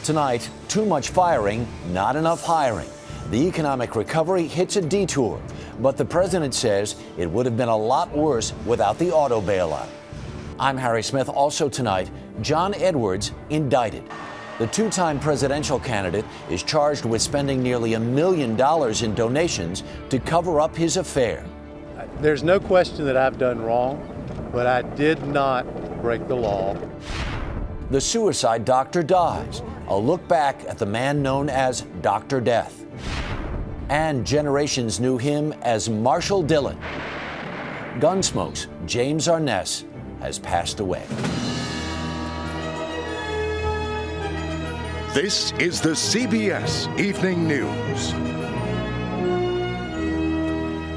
Tonight, too much firing, not enough hiring. The economic recovery hits a detour, but the president says it would have been a lot worse without the auto bailout. I'm Harry Smith. Also tonight, John Edwards indicted. The two-time presidential candidate is charged with spending nearly $1 million in donations to cover up his affair. There's no question that I've done wrong, but I did not break the law. The suicide doctor dies. A look back at the man known as Dr. Death. And generations knew him as Marshall Dillon. Gunsmoke's James Arness has passed away. This is the CBS Evening News.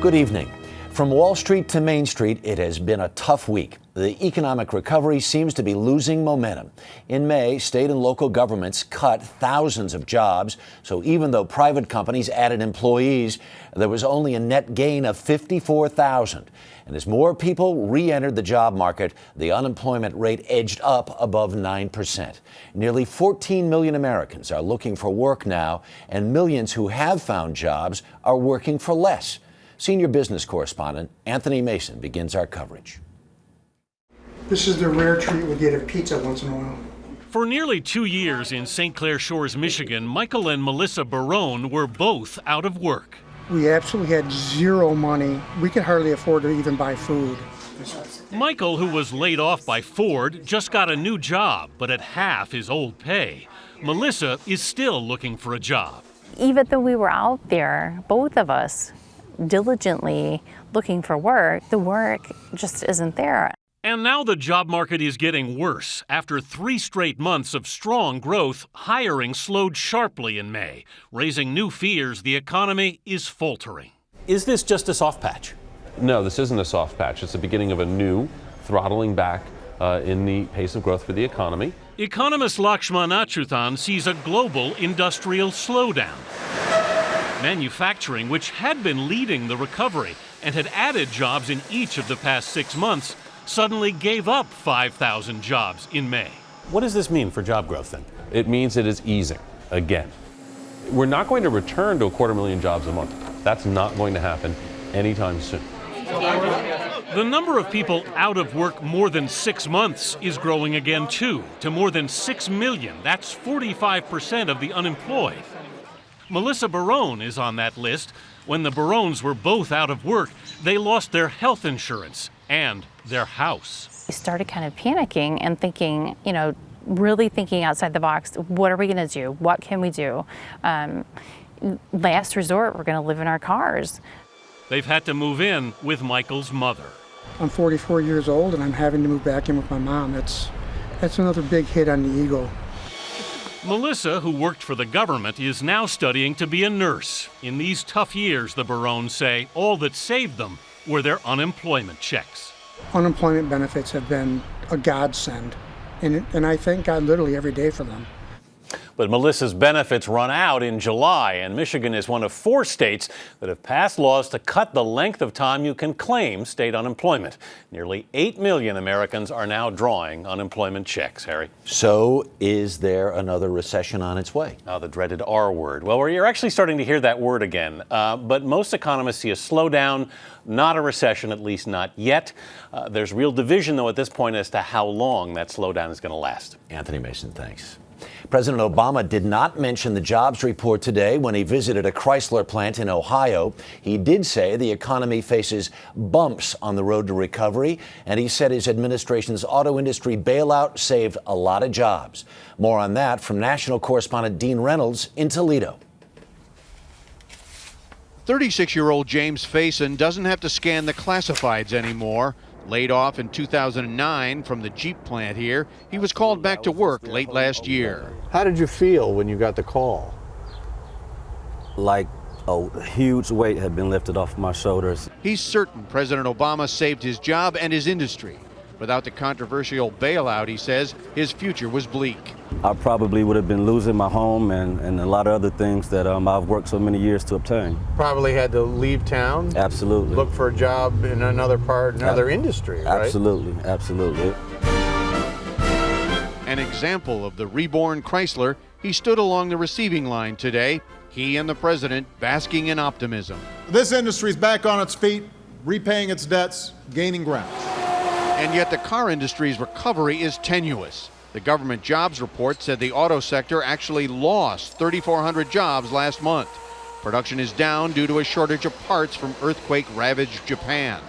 Good evening. From Wall Street to Main Street, it has been a tough week. The economic recovery seems to be losing momentum. In May, state and local governments cut thousands of jobs. So even though private companies added employees, there was only a net gain of 54,000. And as more people re-entered the job market, the unemployment rate edged up above 9%. Nearly 14 million Americans are looking for work now, and millions who have found jobs are working for less. Senior business correspondent Anthony Mason begins our coverage. This is the rare treat we get at pizza once in a while. For nearly 2 years in St. Clair Shores, Michigan, Michael and Melissa Barone were both out of work. We absolutely had zero money. We could hardly afford to even buy food. Michael, who was laid off by Ford, just got a new job, but at half his old pay. Melissa is still looking for a job. Even though we were out there, both of us, diligently looking for work, the work just isn't there. And now the job market is getting worse. After 3 straight months of strong growth, hiring slowed sharply in May, raising new fears the economy is faltering. Is this just a soft patch? No, this isn't a soft patch. It's the beginning of a new throttling back in the pace of growth for the economy. Economist Lakshman Achuthan sees a global industrial slowdown. Manufacturing, which had been leading the recovery and had added jobs in each of the past 6 months, suddenly gave up 5,000 jobs in May. What does this mean for job growth then? It means it is easing again. We're not going to return to 250,000 jobs a month. That's not going to happen anytime soon. The number of people out of work more than 6 months is growing again too, to more than 6 million. That's 45% of the unemployed. Melissa Barone is on that list. When the Barones were both out of work, they lost their health insurance and their house. We started kind of panicking and thinking, really thinking outside the box. What are we going to do? What can we do? Last resort, we're going to live in our cars. They've had to move in with Michael's mother. I'm 44 years old and I'm having to move back in with my mom. That's another big hit on the ego. Melissa, who worked for the government, is now studying to be a nurse. In these tough years, the Barones say, all that saved them were their unemployment checks. Unemployment benefits have been a godsend, and I thank God literally every day for them. But Melissa's benefits run out in July, and Michigan is one of 4 states that have passed laws to cut the length of time you can claim state unemployment. Nearly 8 million Americans are now drawing unemployment checks, Harry. So is there another recession on its way? The dreaded R word. Well, you're actually starting to hear that word again. But most economists see a slowdown, not a recession, at least not yet. There's real division, though, at this point as to how long that slowdown is going to last. Anthony Mason, thanks. President Obama did not mention the jobs report today when he visited a Chrysler plant in Ohio. He did say the economy faces bumps on the road to recovery, and he said his administration's auto industry bailout saved a lot of jobs. More on that from national correspondent Dean Reynolds in Toledo. 36-year-old James Faison doesn't have to scan the classifieds anymore. Laid off in 2009 from the Jeep plant here, he was called back to work late last year. How did you feel when you got the call? Like a huge weight had been lifted off my shoulders. He's certain President Obama saved his job and his industry. Without the controversial bailout, he says, his future was bleak. I probably would have been losing my home and a lot of other things that I've worked so many years to obtain. Probably had to leave town? Absolutely. Look for a job in another industry, right? Absolutely, absolutely. An example of the reborn Chrysler, he stood along the receiving line today, he and the president basking in optimism. This industry is back on its feet, repaying its debts, gaining ground. And yet the car industry's recovery is tenuous. The government jobs report said the auto sector actually lost 3,400 jobs last month. Production is down due to a shortage of parts from earthquake-ravaged Japan.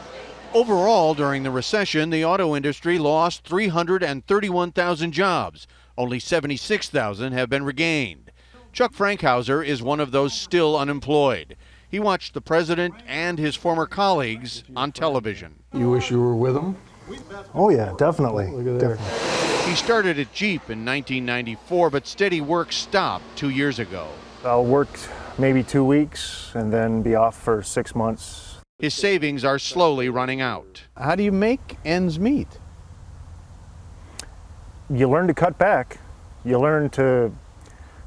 Overall, during the recession, the auto industry lost 331,000 jobs. Only 76,000 have been regained. Chuck Frankhauser is one of those still unemployed. He watched the president and his former colleagues on television. You wish you were with them? Oh yeah, definitely. Look at there. He started at Jeep in 1994, but steady work stopped 2 years ago. I'll work maybe 2 weeks and then be off for 6 months. His savings are slowly running out. How do you make ends meet? You learn to cut back. You learn to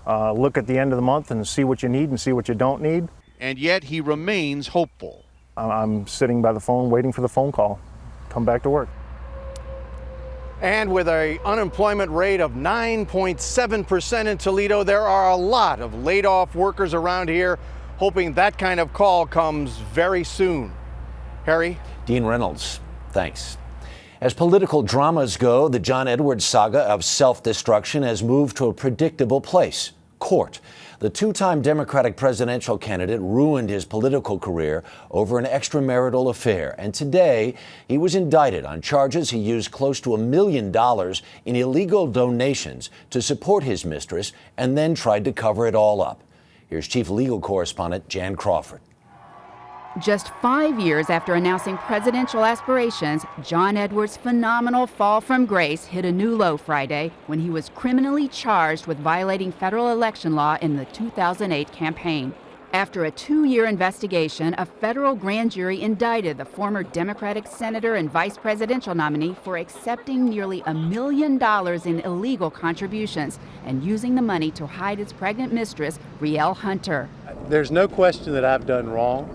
look at the end of the month and see what you need and see what you don't need. And yet he remains hopeful. I'm sitting by the phone waiting for the phone call. Come back to work. And with an unemployment rate of 9.7% in Toledo, there are a lot of laid off workers around here hoping that kind of call comes very soon. Harry? Dean Reynolds, thanks. As political dramas go, the John Edwards saga of self-destruction has moved to a predictable place, court. The two-time Democratic presidential candidate ruined his political career over an extramarital affair, and today he was indicted on charges he used close to $1 million in illegal donations to support his mistress and then tried to cover it all up. Here's Chief Legal Correspondent Jan Crawford. Just 5 years after announcing presidential aspirations, John Edwards' phenomenal fall from grace hit a new low Friday when he was criminally charged with violating federal election law in the 2008 campaign. After a 2-year investigation, a federal grand jury indicted the former Democratic senator and vice presidential nominee for accepting nearly $1 million in illegal contributions and using the money to hide his pregnant mistress, Rielle Hunter. There's no question that I've done wrong,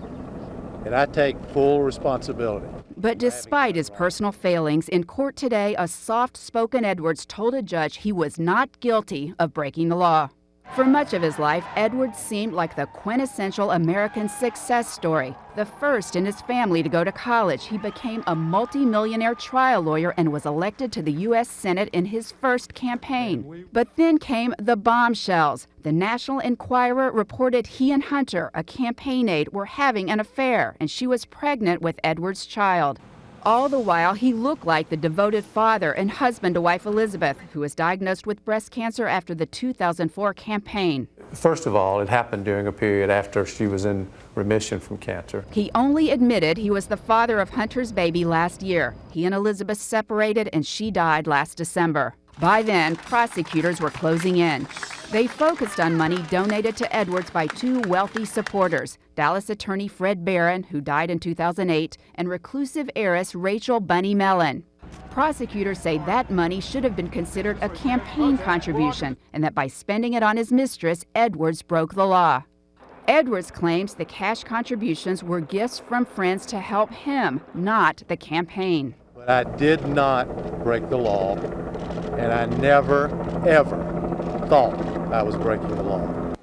and I take full responsibility. But despite his personal failings, in court today, a soft-spoken Edwards told a judge he was not guilty of breaking the law. For much of his life, Edwards seemed like the quintessential American success story. The first in his family to go to college, he became a multi-millionaire trial lawyer and was elected to the U.S. Senate in his first campaign. But then came the bombshells. The National Enquirer reported he and Hunter, a campaign aide, were having an affair, and she was pregnant with Edwards' child. All the while, he looked like the devoted father and husband to wife Elizabeth, who was diagnosed with breast cancer after the 2004 campaign. First of all, it happened during a period after she was in remission from cancer. He only admitted he was the father of Hunter's baby last year. He and Elizabeth separated and she died last December. By then, prosecutors were closing in. They focused on money donated to Edwards by two wealthy supporters, Dallas attorney Fred Barron, who died in 2008, and reclusive heiress Rachel Bunny Mellon. Prosecutors say that money should have been considered a campaign contribution and that by spending it on his mistress, Edwards broke the law. Edwards claims the cash contributions were gifts from friends to help him, not the campaign. But I did not break the law, and I never, ever thought I was breaking the law.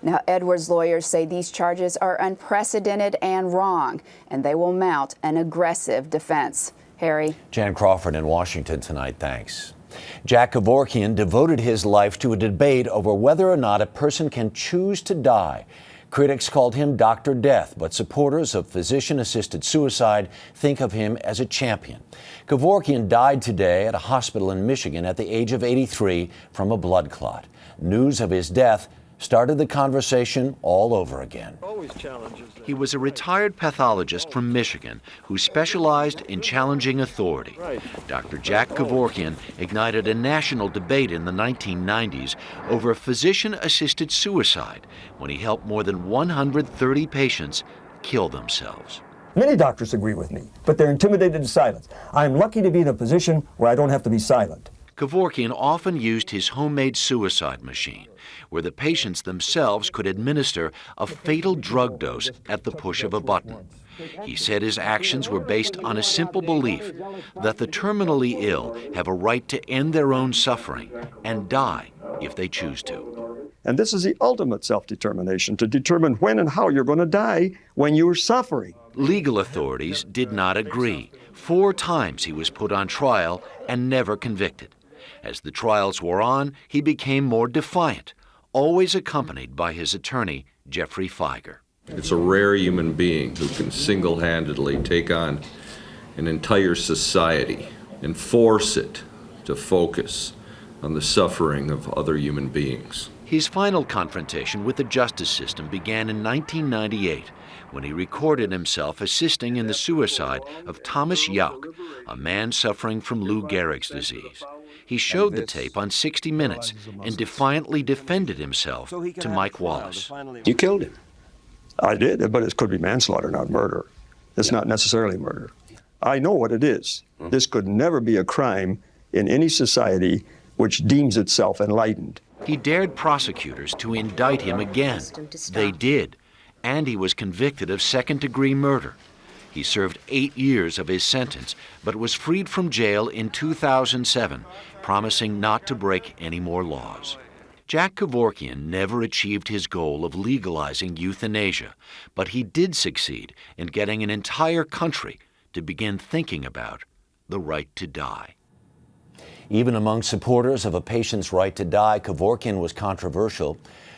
Now, Edwards' lawyers say these charges are unprecedented and wrong, and they will mount an aggressive defense. Harry? Jan Crawford in Washington tonight, thanks. Jack Kevorkian devoted his life to a debate over whether or not a person can choose to die. Critics called him Dr. Death, but supporters of physician-assisted suicide think of him as a champion. Kevorkian died today at a hospital in Michigan at the age of 83 from a blood clot. News of his death started the conversation all over again. He was a retired pathologist from Michigan who specialized in challenging authority. Dr. Jack Kevorkian ignited a national debate in the 1990s over physician-assisted suicide when he helped more than 130 patients kill themselves. Many doctors agree with me, but they're intimidated to silence. I'm lucky to be in a position where I don't have to be silent. Kevorkian often used his homemade suicide machine, where the patients themselves could administer a fatal drug dose at the push of a button. He said his actions were based on a simple belief that the terminally ill have a right to end their own suffering and die if they choose to. And this is the ultimate self-determination, to determine when and how you're going to die when you're suffering. Legal authorities did not agree. 4 times he was put on trial and never convicted. As the trials wore on, he became more defiant, always accompanied by his attorney, Jeffrey Feiger. It's a rare human being who can single-handedly take on an entire society and force it to focus on the suffering of other human beings. His final confrontation with the justice system began in 1998 when he recorded himself assisting in the suicide of Thomas Yauk, a man suffering from Lou Gehrig's disease. He showed the tape on 60 Minutes and defiantly defended himself to Mike Wallace. You killed him. I did, but it could be manslaughter, not murder. It's not necessarily murder. I know what it is. This could never be a crime in any society which deems itself enlightened. He dared prosecutors to indict him again. They did, and he was convicted of second-degree murder. He served 8 years of his sentence, but was freed from jail in 2007, promising not to break any more laws. Jack Kevorkian never achieved his goal of legalizing euthanasia, but he did succeed in getting an entire country to begin thinking about the right to die. Even among supporters of a patient's right to die, Kevorkian was controversial.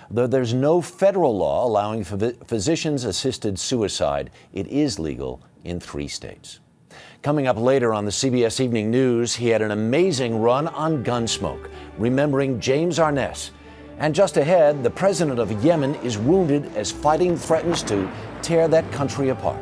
Though there's no federal law allowing physicians-assisted suicide, it is legal in 3 states. Coming up later on the CBS Evening News, he had an amazing run on Gunsmoke, remembering James Arness. And just ahead, the president of Yemen is wounded as fighting threatens to tear that country apart.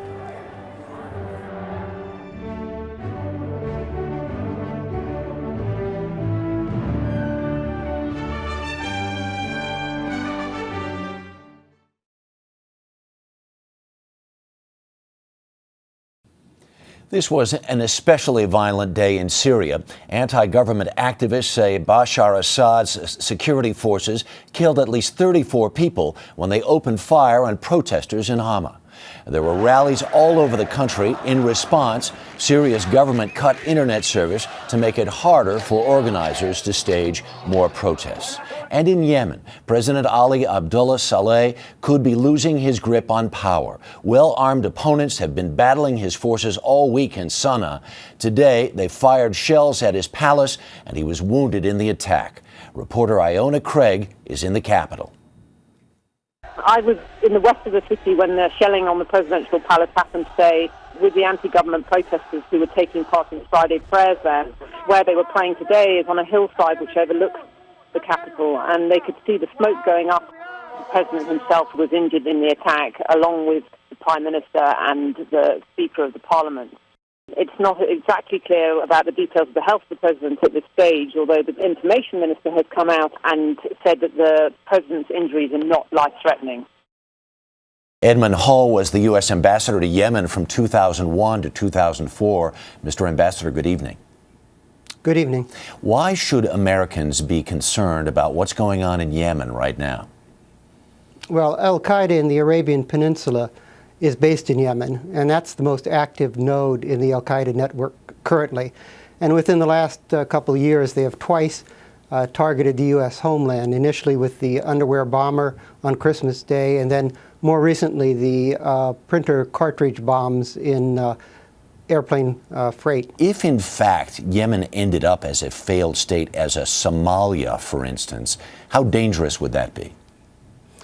This was an especially violent day in Syria. Anti-government activists say Bashar Assad's security forces killed at least 34 people when they opened fire on protesters in Hama. There were rallies all over the country. In response, Syria's government cut internet service to make it harder for organizers to stage more protests. And in Yemen, President Ali Abdullah Saleh could be losing his grip on power. Well-armed opponents have been battling his forces all week in Sana'a. Today, they fired shells at his palace, and he was wounded in the attack. Reporter Iona Craig is in the capital. I was in the west of the city when the shelling on the presidential palace happened today with the anti-government protesters who were taking part in Friday prayers there. Where they were praying today is on a hillside which overlooks the capital, and they could see the smoke going up. The president himself was injured in the attack, along with the Prime Minister and the Speaker of the Parliament. It's not exactly clear about the details of the health of the president at this stage, although the information minister has come out and said that the president's injuries are not life-threatening. Edmund Hull was the U.S. ambassador to Yemen from 2001 to 2004. Mr. Ambassador, good evening. Good evening. Why should Americans be concerned about what's going on in Yemen right now? Well, Al-Qaeda in the Arabian Peninsula is based in Yemen, and that's the most active node in the Al-Qaeda network currently. And within the last couple of years, they have twice targeted the U.S. homeland, initially with the underwear bomber on Christmas Day, and then more recently the printer cartridge bombs in airplane freight. If, in fact, Yemen ended up as a failed state, as a Somalia, for instance, how dangerous would that be?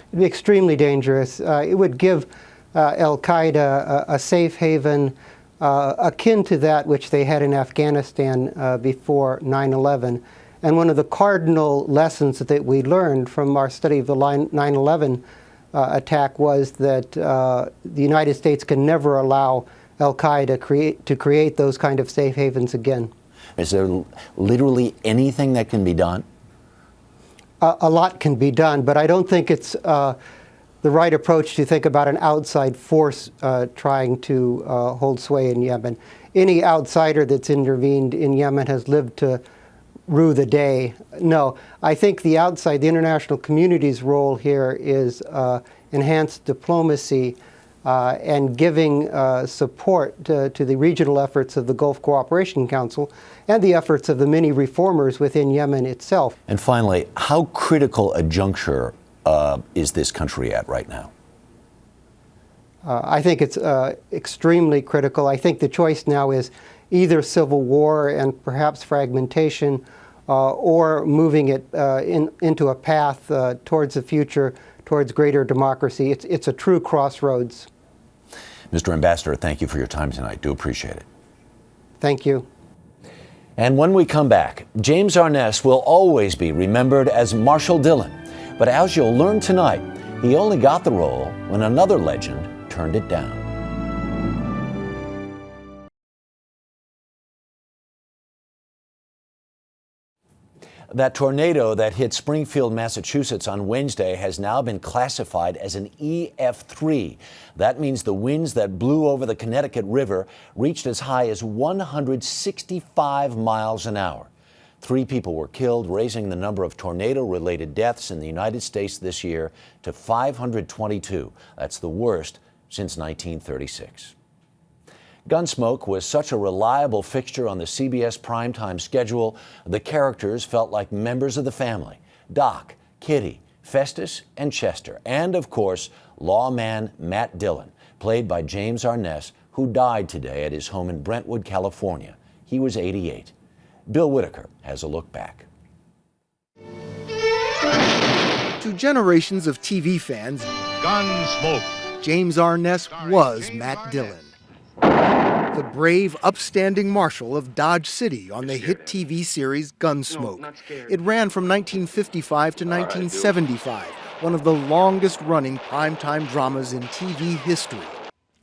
It'd be extremely dangerous. It would give Al-Qaeda a safe haven akin to that which they had in Afghanistan before 9/11. And one of the cardinal lessons that we learned from our study of the 9/11 attack was that the United States can never allow Al-Qaeda to create those kind of safe havens again. Is there literally anything that can be done? A lot can be done, but I don't think it's the right approach to think about an outside force trying to hold sway in Yemen. Any outsider that's intervened in Yemen has lived to rue the day. No, I think the international community's role here is enhanced diplomacy, and giving support to the regional efforts of the Gulf Cooperation Council and the efforts of the many reformers within Yemen itself. And finally, how critical a juncture is this country at right now? I think it's extremely critical. I think the choice now is either civil war and perhaps fragmentation, or moving it into a path towards the future, towards greater democracy. It's a true crossroads. Mr. Ambassador, thank you for your time tonight. Do appreciate it. Thank you. And when we come back, James Arness will always be remembered as Marshal Dillon. But as you'll learn tonight, he only got the role when another legend turned it down. That tornado that hit Springfield, Massachusetts on Wednesday has now been classified as an EF3. That means the winds that blew over the Connecticut River reached as high as 165 miles an hour. 3 people were killed, raising the number of tornado-related deaths in the United States this year to 522. That's the worst since 1936. Gunsmoke was such a reliable fixture on the CBS primetime schedule, the characters felt like members of the family. Doc, Kitty, Festus, and Chester, and of course, lawman Matt Dillon, played by James Arness, who died today at his home in Brentwood, California. He was 88. Bill Whitaker has a look back. To generations of TV fans, Gunsmoke. James Arness was Matt Dillon, the brave, upstanding marshal of Dodge City on the hit TV series Gunsmoke. It ran from 1955 to 1975, one of the longest-running primetime dramas in TV history.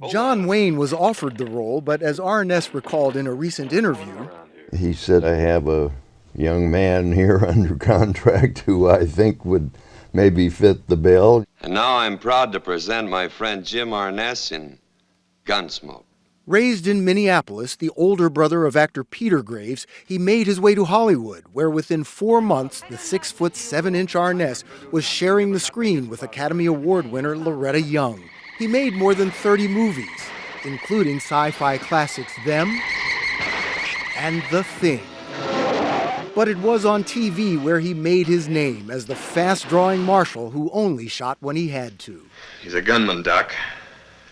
John Wayne was offered the role, but as Arness recalled in a recent interview, he said, "I have a young man here under contract who I think would maybe fit the bill." And now I'm proud to present my friend Jim Arness in Gunsmoke. Raised in Minneapolis, the older brother of actor Peter Graves, he made his way to Hollywood, where within 4 months, the 6'7" Arness was sharing the screen with Academy Award winner Loretta Young. He made more than 30 movies, including sci-fi classics Them and The Thing. But it was on TV where he made his name as the fast-drawing marshal who only shot when he had to. He's a gunman, Doc.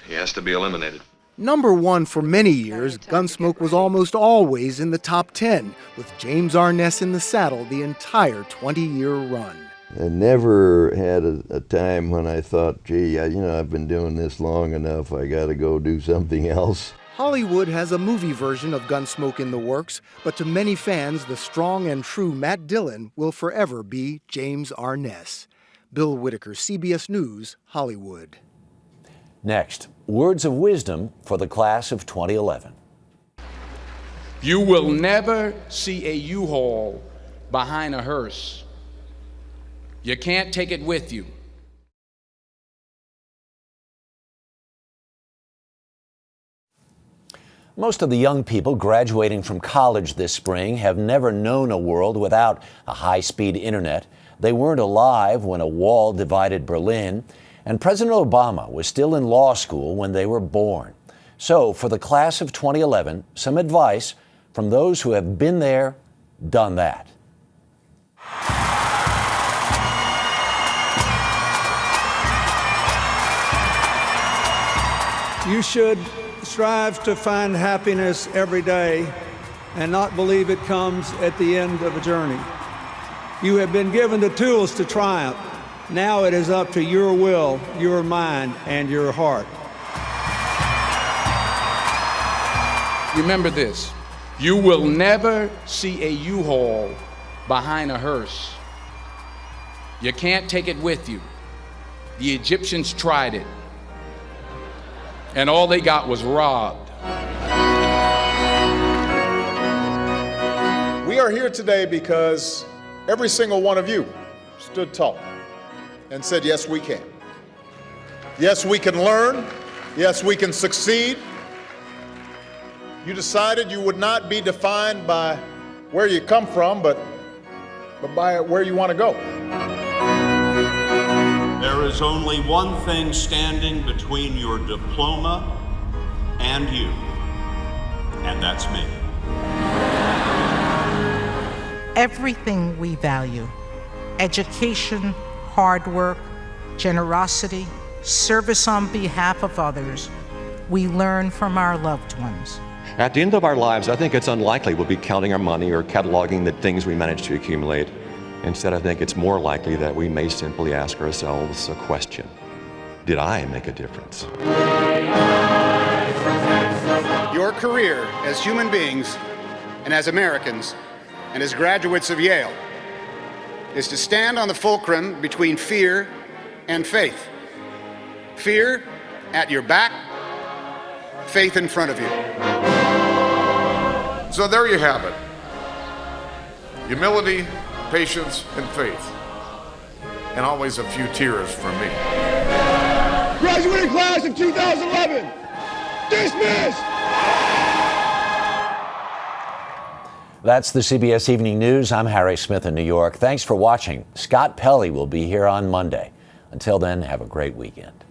He has to be eliminated. Number 1 for many years, Gunsmoke was almost always in the top 10, with James Arness in the saddle the entire 20-year run. I never had a time when I thought, gee, I've been doing this long enough, I gotta go do something else. Hollywood has a movie version of Gunsmoke in the works, but to many fans, the strong and true Matt Dillon will forever be James Arness. Bill Whitaker, CBS News, Hollywood. Next, words of wisdom for the class of 2011. You will never see a U-Haul behind a hearse. You can't take it with you. Most of the young people graduating from college this spring have never known a world without a high-speed internet. They weren't alive when a wall divided Berlin, and President Obama was still in law school when they were born. So, for the class of 2011, some advice from those who have been there, done that. You should strive to find happiness every day and not believe it comes at the end of a journey. You have been given the tools to triumph. Now it is up to your will, your mind, and your heart. Remember this, you will never see a U-Haul behind a hearse. You can't take it with you. The Egyptians tried it, and all they got was robbed. We are here today because every single one of you stood tall and said, yes, we can. Yes, we can learn. Yes, we can succeed. You decided you would not be defined by where you come from, but by where you want to go. There is only one thing standing between your diploma and you, and that's me. Everything we value, education, hard work, generosity, service on behalf of others, we learn from our loved ones. At the end of our lives, I think it's unlikely we'll be counting our money or cataloging the things we managed to accumulate. Instead, I think it's more likely that we may simply ask ourselves a question. Did I make a difference? Your career as human beings and as Americans and as graduates of Yale is to stand on the fulcrum between fear and faith. Fear at your back, faith in front of you. So there you have it. Humility, patience, and faith. And always a few tears from me. Graduating class of 2011, dismissed! That's the CBS Evening News. I'm Harry Smith in New York. Thanks for watching. Scott Pelley will be here on Monday. Until then, have a great weekend.